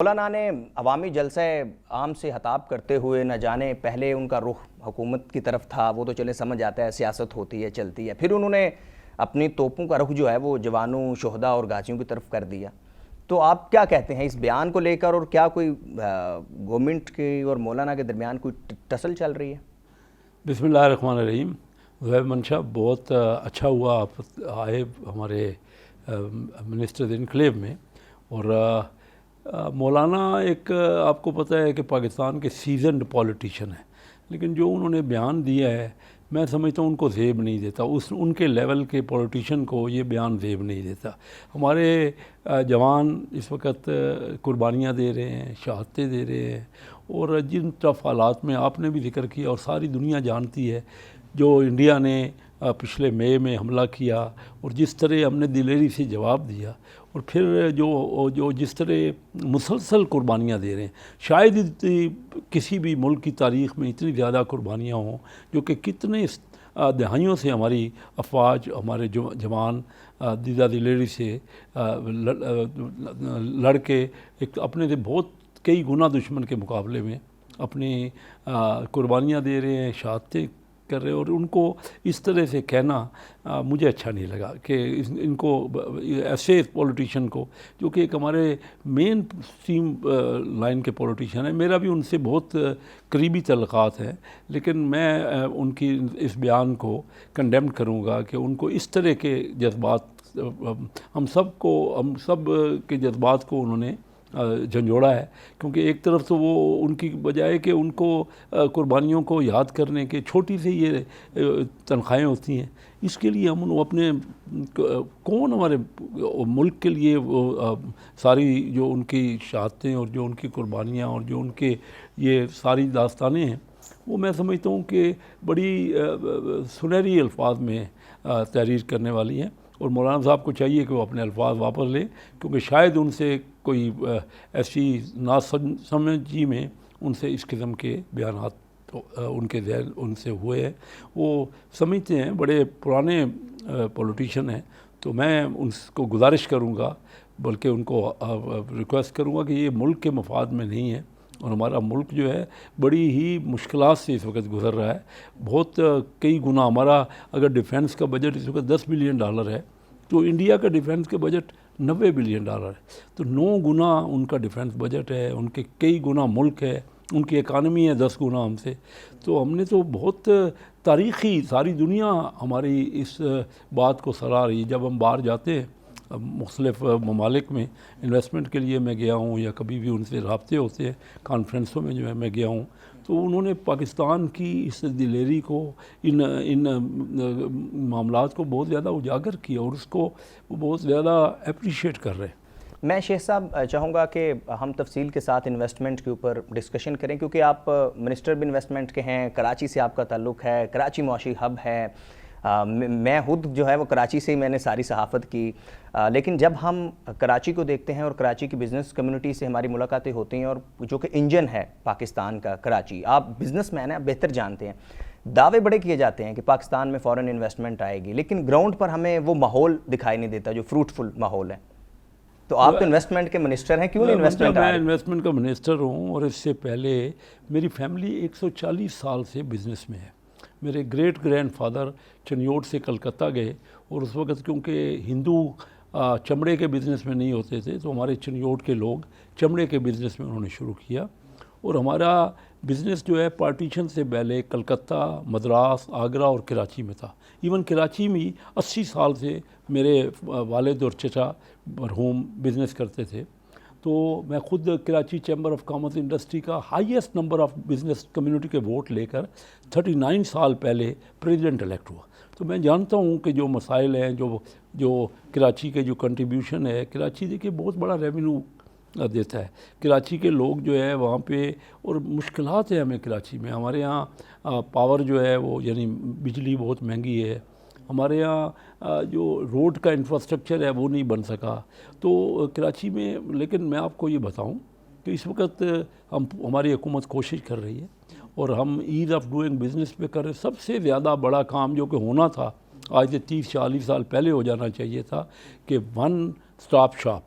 मौलाना ने अवामी जलसा आम से खिताब करते हुए न जाने पहले उनका रुख हुकूमत की तरफ था, वो तो चले समझ आता है, सियासत होती है चलती है। फिर उन्होंने अपनी तोपों का रुख जो है वो जवानों, शोहदा और गाजियों की तरफ कर दिया। तो आप क्या कहते हैं इस बयान को लेकर, और क्या कोई गवर्नमेंट की और मौलाना के दरमियान कोई टसल चल रही है? बिस्मिल्लाहिर्रहमानिर्रहीम। ज़ुहैब मंशा, बहुत अच्छा हुआ आप आए हमारे मिनिस्टर इनक्लेव में। और मौलाना एक आपको पता है कि पाकिस्तान के सीजनड पॉलिटिशियन है, लेकिन जो उन्होंने बयान दिया है मैं समझता हूँ उनको ज़ेब नहीं देता। उनके लेवल के पॉलिटिशियन को ये बयान ज़ेब नहीं देता। हमारे जवान इस वक्त कुर्बानियाँ दे रहे हैं, शहादतें दे रहे हैं, और जिन टफ हालात में आपने भी जिक्र किया और सारी दुनिया जानती है, जो इंडिया ने पिछले मई में हमला किया और जिस तरह हमने दिलेरी से जवाब दिया, और फिर जो जिस तरह मुसलसल कुर्बानियाँ दे रहे हैं, शायद किसी भी मुल्क की तारीख़ में इतनी ज़्यादा कुर्बानियाँ हों, जो कि कितने दहाइयों से हमारी अफवाज, हमारे जवान दीदा दिलेरी से लड़ के एक अपने से बहुत कई गुना दुश्मन के मुकाबले में अपनी कुर्बानियाँ दे रहे हैं, शहादतें कर रहे हैं। और उनको इस तरह से कहना मुझे अच्छा नहीं लगा कि इनको ऐसे पॉलिटिशियन को, जो कि एक हमारे मेन स्ट्रीम लाइन के पॉलिटिशियन है, मेरा भी उनसे बहुत करीबी तल्लुकात है, लेकिन मैं उनकी इस बयान को कंडेम करूँगा कि उनको इस तरह के जज्बात, हम सब के जज्बात को उन्होंने झंझोड़ा है। क्योंकि एक तरफ तो वो उनकी बजाय कि उनको कुर्बानियों को याद करने के छोटी सी ये तनख्वाहें होती हैं, इसके लिए हम अपने कौन हमारे मुल्क के लिए वो सारी जो उनकी शहादतें और जो उनकी कुर्बानियाँ और जो उनके ये सारी दास्तानें हैं, वो मैं समझता हूँ कि बड़ी सुनहरी अल्फाज में तहरीर करने वाली हैं। और मौलाना साहब को चाहिए कि वो अपने अल्फाज वापस लें, क्योंकि शायद उनसे कोई ऐसी नासमझी में उनसे इस किस्म के बयानात उनके जहन उनसे हुए हैं। वो समझते हैं, बड़े पुराने पॉलिटिशियन हैं। तो मैं उनको गुजारिश करूँगा, बल्कि उनको रिक्वेस्ट करूँगा कि ये मुल्क के मफाद में नहीं है, और हमारा मुल्क जो है बड़ी ही मुश्किलात से इस वक्त गुज़र रहा है। बहुत कई गुना हमारा, अगर डिफेंस का बजट इस वक्त $10 बिलियन है, तो इंडिया का डिफेंस का बजट $90 बिलियन है। तो 9 गुना उनका डिफेंस बजट है, उनके कई गुना मुल्क है, उनकी इकानमी है 10 गुना हमसे। तो हमने तो बहुत तारीख़ी, सारी दुनिया हमारी इस बात को सराह रही। जब हम बाहर जाते हैं मुख्तलिफ़ ममालिक में इन्वेस्टमेंट के लिए मैं गया हूँ, या कभी भी उनसे रब्ते होते हैं कॉन्फ्रेंसों में जो है मैं गया हूँ, तो उन्होंने पाकिस्तान की इस दिलेरी को, इन मामलात को बहुत ज़्यादा उजागर किया, और उसको वो बहुत ज़्यादा अप्रिशिएट कर रहे हैं। मैं शेख साहब चाहूँगा कि हम तफसील के साथ इन्वेस्टमेंट के ऊपर डिस्कशन करें, क्योंकि आप मिनिस्टर भी इन्वेस्टमेंट के हैं, कराची से आपका ताल्लुक़ है, कराची मुआशी हब है। मैं खुद जो है वो कराची से ही मैंने सारी सहाफ़त की। लेकिन जब हम कराची को देखते हैं और कराची की बिज़नेस कम्युनिटी से हमारी मुलाकातें होती हैं, और जो कि इंजन है पाकिस्तान का कराची, आप बिज़नेसमैन हैं, आप बेहतर जानते हैं, दावे बड़े किए जाते हैं कि पाकिस्तान में फ़ॉरेन इन्वेस्टमेंट आएगी, लेकिन ग्राउंड पर हमें वो माहौल दिखाई नहीं देता जो फ्रूटफुल माहौल है। तो आप तो इन्वेस्टमेंट के मिनिस्टर हैं, क्यों नहीं इन्वेस्टमेंट? मैं इन्वेस्टमेंट का मिनिस्टर हूँ, और इससे पहले मेरी फैमिली 140 साल से बिज़नेस में है। मेरे ग्रेट ग्रैंडफादर चनियोट से कलकत्ता गए, और उस वक़्त क्योंकि हिंदू चमड़े के बिज़नेस में नहीं होते थे, तो हमारे चनियोट के लोग चमड़े के बिज़नेस में उन्होंने शुरू किया। और हमारा बिज़नेस जो है पार्टीशन से पहले कलकत्ता, मद्रास, आगरा और कराची में था। इवन कराची में 80 साल से मेरे वालिद और चचा मरहूम बिज़नेस करते थे। तो मैं खुद Karachi chamber of commerce industry का highest number of business community के वोट लेकर 39 साल पहले प्रेसिडेंट इलेक्ट हुआ। तो मैं जानता हूँ कि जो मसाइल हैं, जो कराची के जो कंट्रीब्यूशन है, कराची देखिए बहुत बड़ा रेवेन्यू देता है। कराची के लोग जो है वहाँ पे, और मुश्किलात है हमें कराची में। हमारे यहाँ पावर जो है वो, यानी बिजली बहुत महंगी है। हमारे यहाँ जो रोड का इंफ्रास्ट्रक्चर है वो नहीं बन सका। तो कराची में, लेकिन मैं आपको ये बताऊं कि इस वक्त हमारी हुकूमत कोशिश कर रही है, और हम ईज़ ऑफ डूइंग बिज़नेस पे कर रहे हैं। सबसे ज़्यादा बड़ा काम जो कि होना था, आज से 30-40 साल पहले हो जाना चाहिए था, कि वन स्टॉप शॉप,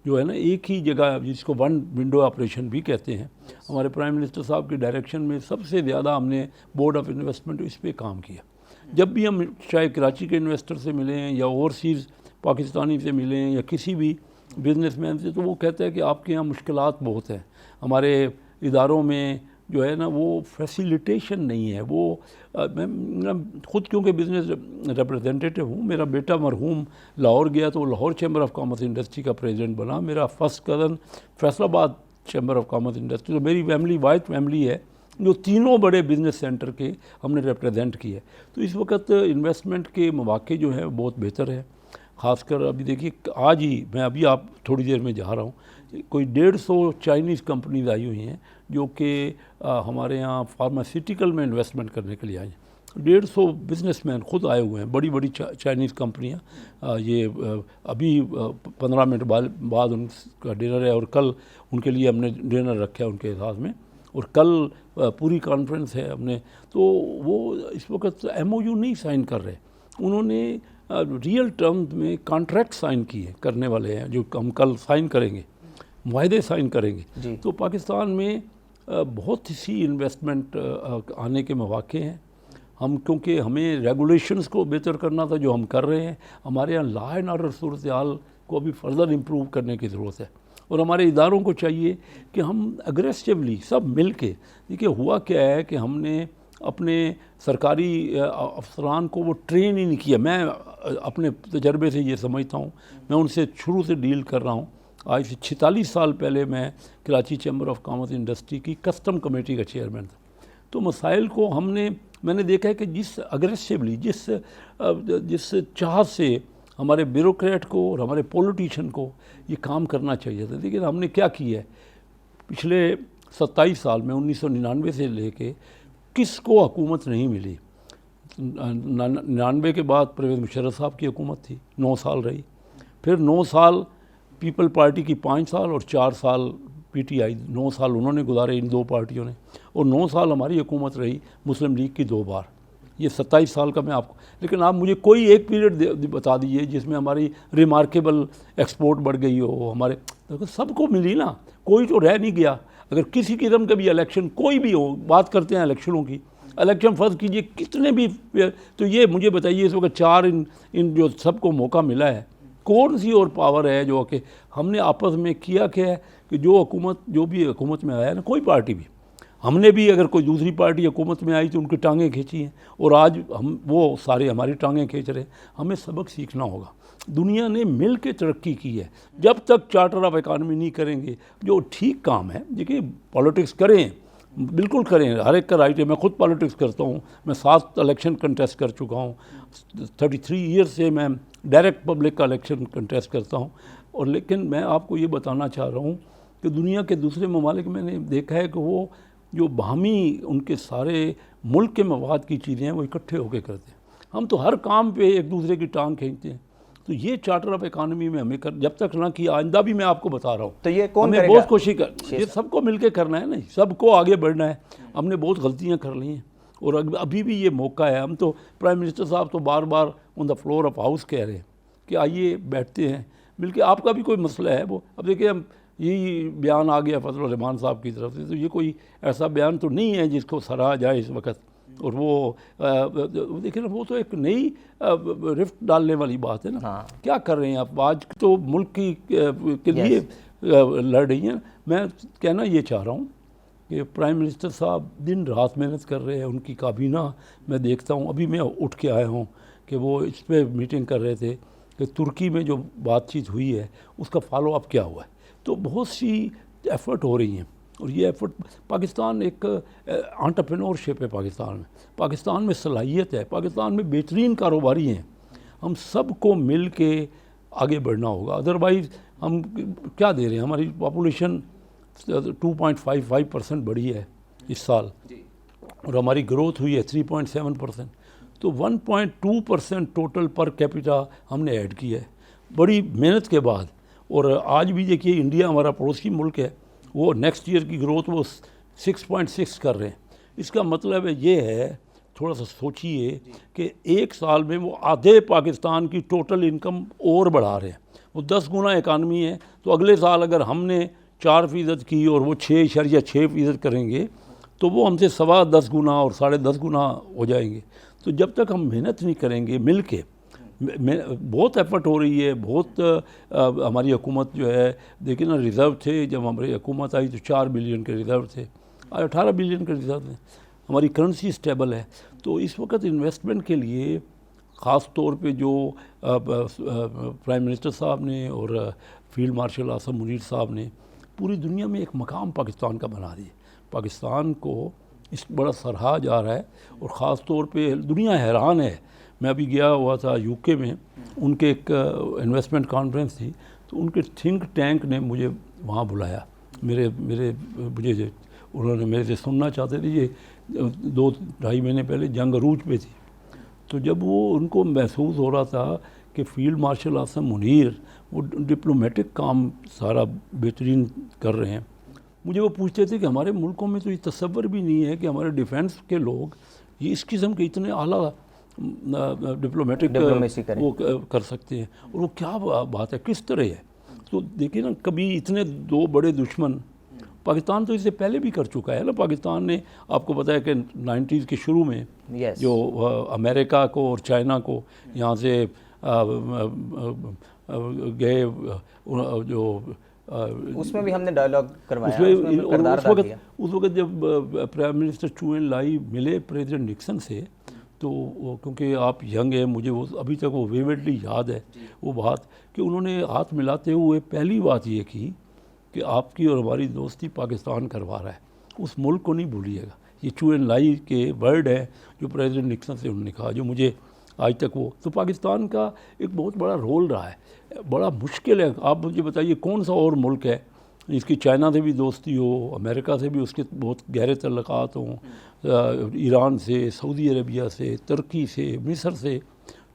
जो है ना एक ही जगह, जिसको वन विंडो ऑपरेशन भी कहते हैं, हमारे प्राइम मिनिस्टर साहब के डायरेक्शन में सबसे ज़्यादा हमने बोर्ड ऑफ इन्वेस्टमेंट इस पे काम किया। जब भी हम चाहे कराची के इन्वेस्टर से मिले हैं या ओवरसीज़ पाकिस्तानी से मिले हैं या किसी भी बिजनेसमैन से, तो वो कहता है कि आपके यहाँ मुश्किलात बहुत हैं, हमारे इदारों में जो है ना वो फैसिलिटेशन नहीं है। वो मैं ख़ुद क्योंकि बिज़नेस रिप्रेजेंटेटिव हूँ, मेरा बेटा मरहूम लाहौर गया तो Lahore chamber of commerce industry का प्रेसिडेंट बना, मेरा first cousin Faisalabad chamber of commerce industry, तो मेरी फैमिली वाइट फैमिली है जो तीनों बड़े बिज़नेस सेंटर के हमने रिप्रेजेंट किए। तो इस वक्त इन्वेस्टमेंट के मौके जो हैं बहुत बेहतर है। ख़ासकर अभी देखिए आज ही मैं अभी आप थोड़ी देर में जा रहा हूँ, कोई 150 चाइनीज़ कंपनीज आई हुई हैं जो कि हमारे यहाँ फार्मास्यूटिकल में इन्वेस्टमेंट करने के लिए आई हैं। 150 बिजनेसमैन खुद आए हुए हैं, बड़ी बड़ी चाइनीज़ कंपनियाँ। ये अभी 15 मिनट बाद उनका डिनर है और कल उनके लिए हमने डिनर रखा है उनके साथ में, और कल पूरी कॉन्फ्रेंस है हमने। तो वो इस वक्त MOU नहीं साइन कर रहे, उन्होंने रियल टर्म्स में कॉन्ट्रैक्ट साइन किए करने वाले हैं, जो हम कल साइन करेंगे, मुआहदे साइन करेंगे। तो पाकिस्तान में बहुत सी इन्वेस्टमेंट आने के मौके हैं। हम क्योंकि हमें रेगुलेशंस को बेहतर करना था, जो हम कर रहे हैं। हमारे यहाँ लॉ एंड ऑर्डर सूरत हाल को अभी फर्दर इम्प्रूव करने की ज़रूरत है, और हमारे इदारों को चाहिए कि हम अग्रेसिवली सब मिल के, देखिए हुआ क्या है कि हमने अपने सरकारी अफसरान को वो ट्रेन ही नहीं किया। मैं अपने तजर्बे से ये समझता हूँ, मैं उनसे शुरू से डील कर रहा हूँ। आज से 46 साल पहले मैं Karachi chamber of commerce industry की कस्टम कमेटी का चेयरमैन था। तो मसाइल को मैंने देखा है कि जिस अग्रेसिवली, जिस चाह से हमारे ब्यूरोक्रेट को और हमारे पॉलिटिशियन को ये काम करना चाहिए था। देखिए हमने क्या किया है पिछले 27 साल में, 1999 से लेके किसको हुकूमत नहीं मिली। 99 के बाद परवेज़ मुशर्रफ साहब की हुकूमत थी, 9 साल रही। फिर 9 साल पीपल पार्टी की 5 साल और 4 साल PTI, 9 साल उन्होंने गुजारे इन दो पार्टियों ने, और 9 साल हमारी हुकूमत रही मुस्लिम लीग की 2 बार। ये 27 साल का मैं आपको, लेकिन आप मुझे कोई एक पीरियड बता दीजिए जिसमें हमारी रिमार्केबल एक्सपोर्ट बढ़ गई हो। हमारे तो सबको मिली ना, कोई तो रह नहीं गया। अगर किसी किस्म का भी इलेक्शन कोई भी हो, बात करते हैं इलेक्शनों की, इलेक्शन फ़र्ज़ कीजिए कितने भी, तो ये मुझे बताइए इस वक्त 4 इन जो सबको मौका मिला है, कौन सी और पावर है जो कि हमने आपस में किया क्या है कि जो भी हुकूमत में आया ना, कोई पार्टी भी, हमने भी अगर कोई दूसरी पार्टी हुकूमत में आई तो उनकी टांगें खींची हैं, और आज हम वो सारे हमारी टांगें खींच रहे हैं। हमें सबक सीखना होगा। दुनिया ने मिल के तरक्की की है। जब तक चार्टर ऑफ इकानमी नहीं करेंगे, जो ठीक काम है, देखिए पॉलिटिक्स करें, बिल्कुल करें, हर एक का राइट है। मैं खुद पॉलिटिक्स करता हूँ, मैं 7 इलेक्शन कंटेस्ट कर चुका हूँ, 33 ईयर से मैं डायरेक्ट पब्लिक का इलेक्शन कंटेस्ट करता हूँ। और लेकिन मैं आपको ये बताना चाह रहा हूँ कि दुनिया के दूसरे ममालिक मैंने देखा है कि वो जो बाहमी उनके सारे मुल्क के मवाद की चीज़ें हैं वो इकट्ठे होकर करते हैं। हम तो हर काम पे एक दूसरे की टांग खींचते हैं। तो ये चार्टर ऑफ इकानमी में हमें जब तक ना किया, आइंदा भी मैं आपको बता रहा हूँ, तो ये कौन हमें बहुत कोशिश ये सबको मिलके करना है ना, सबको आगे बढ़ना है। हमने बहुत गलतियाँ कर ली हैं और अभी भी ये मौका है। हम तो प्राइम मिनिस्टर साहब तो बार बार on the floor of house कह रहे हैं कि आइए बैठते हैं मिलके, आपका भी कोई मसला है वो। अब देखिए हम यही बयान आ गया फजल रहमान साहब की तरफ से, तो ये कोई ऐसा बयान तो नहीं है जिसको सराहा जाए इस वक्त। और वो देखिए ना, वो तो एक नई रिफ्ट डालने वाली बात है ना। हाँ। क्या कर रहे हैं आप? आज तो मुल्क के लिए लड़ रही हैं। मैं कहना ये चाह रहा हूँ कि प्राइम मिनिस्टर साहब दिन रात मेहनत कर रहे हैं। उनकी काबीना मैं देखता हूँ, अभी मैं उठ के आया हूँ कि वो इस पर मीटिंग कर रहे थे कि तुर्की में जो बातचीत हुई है उसका फॉलो अप क्या हुआ है। तो बहुत सी एफ़र्ट हो रही हैं, और ये एफ़र्ट, पाकिस्तान एक एंटरप्रेन्योरशिप है पाकिस्तान में सलाहियत है, पाकिस्तान में बेहतरीन कारोबारी हैं। हम सबको मिल के आगे बढ़ना होगा, अदरवाइज़ हम क्या दे रहे हैं। हमारी पॉपुलेशन 2.55% बढ़ी है इस साल, और हमारी ग्रोथ हुई है 3.7%। तो 1.2% टोटल पर कैपिटा हमने ऐड किया है बड़ी मेहनत के बाद। और आज भी देखिए इंडिया हमारा पड़ोसी मुल्क है, वो नेक्स्ट ईयर की ग्रोथ वो 6.6 कर रहे हैं। इसका मतलब ये है, थोड़ा सा सोचिए कि एक साल में वो आधे पाकिस्तान की टोटल इनकम और बढ़ा रहे हैं। वो 10 गुना इकानमी है तो अगले साल अगर हमने 4% की और वो 6.6% करेंगे तो वो हमसे 10.25 गुना और 10.5 गुना हो जाएंगे। तो जब तक हम मेहनत नहीं करेंगे मिल के, बहुत एफर्ट हो रही है, बहुत हमारी हुकूमत जो है, देखिए ना, रिज़र्व थे जब हमारी हुकूमत आई तो 4 बिलियन के रिज़र्व थे, आज 18 बिलियन के रिज़र्व हैं। हमारी करेंसी स्टेबल है। तो इस वक्त इन्वेस्टमेंट के लिए ख़ास तौर पे जो प्राइम मिनिस्टर साहब ने और फील्ड मार्शल आसम मुनीर साहब ने पूरी दुनिया में एक मकाम पाकिस्तान का बना दिया। पाकिस्तान को इस बड़ा सराहा जा रहा है और ख़ास तौर पे दुनिया हैरान है। मैं अभी गया हुआ था यूके में, उनके एक इन्वेस्टमेंट कॉन्फ्रेंस थी, तो उनके थिंक टैंक ने मुझे वहाँ बुलाया। मुझे उन्होंने मेरे से सुनना चाहते थे। ये 2-2.5 महीने पहले जंग अरूज पे थी। तो जब वो उनको महसूस हो रहा था कि फील्ड मार्शल आसम मुनीर वो डिप्लोमेटिक काम सारा बेहतरीन कर रहे हैं, मुझे वो पूछते थे कि हमारे मुल्कों में तो ये तसव्वुर भी नहीं है कि हमारे डिफेंस के लोग ये इस किस्म के इतने आला डिप्लोमेसी वो कर सकते हैं, और वो क्या बात है, किस तरह है। तो देखिए ना, कभी इतने 2 बड़े दुश्मन, पाकिस्तान तो इससे पहले भी कर चुका है ना। पाकिस्तान ने, आपको पता है कि 90s के शुरू में जो अमेरिका को और चाइना को यहाँ से गए, जो उसमें भी हमने डायलॉग करवाया, उस वक्त जब प्राइम मिनिस्टर चू एन लाई मिले प्रेसिडेंट निक्सन से, तो क्योंकि आप यंग हैं, मुझे वो अभी तक वो विविडली याद है वो बात कि उन्होंने हाथ मिलाते हुए पहली बात ये की कि आपकी और हमारी दोस्ती पाकिस्तान करवा रहा है, उस मुल्क को नहीं भूलिएगा। ये चू एन लाई के वर्ड है जो प्रेसिडेंट निक्सन से उन्होंने कहा, जो मुझे आज तक वो, तो पाकिस्तान का एक बहुत बड़ा रोल रहा है। बड़ा मुश्किल है, आप मुझे बताइए कौन सा और मुल्क है इसकी चाइना से भी दोस्ती हो, अमेरिका से भी उसके बहुत गहरे तल्लुकात हों, ईरान से, सऊदी अरबिया से, तुर्की से, मिस्र से,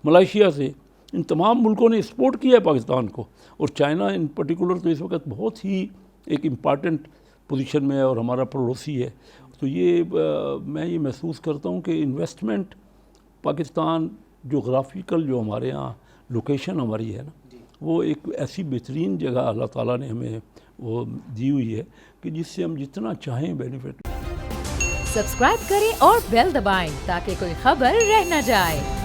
मलेशिया से, इन तमाम मुल्कों ने सपोर्ट किया है पाकिस्तान को। और चाइना इन पर्टिकुलर तो इस वक्त बहुत ही एक इम्पॉर्टेंट पोजीशन में है और हमारा पड़ोसी है। तो ये मैं ये महसूस करता हूँ कि इन्वेस्टमेंट पाकिस्तान, जोग्राफिकल जो हमारे यहाँ लोकेशन हमारी है ना, वो एक ऐसी बेहतरीन जगह अल्लाह ताला ने हमें वो दी हुई है कि जिससे हम जितना चाहें बेनिफिट। सब्सक्राइब करें और बेल दबाएं ताकि कोई खबर रह न जाए।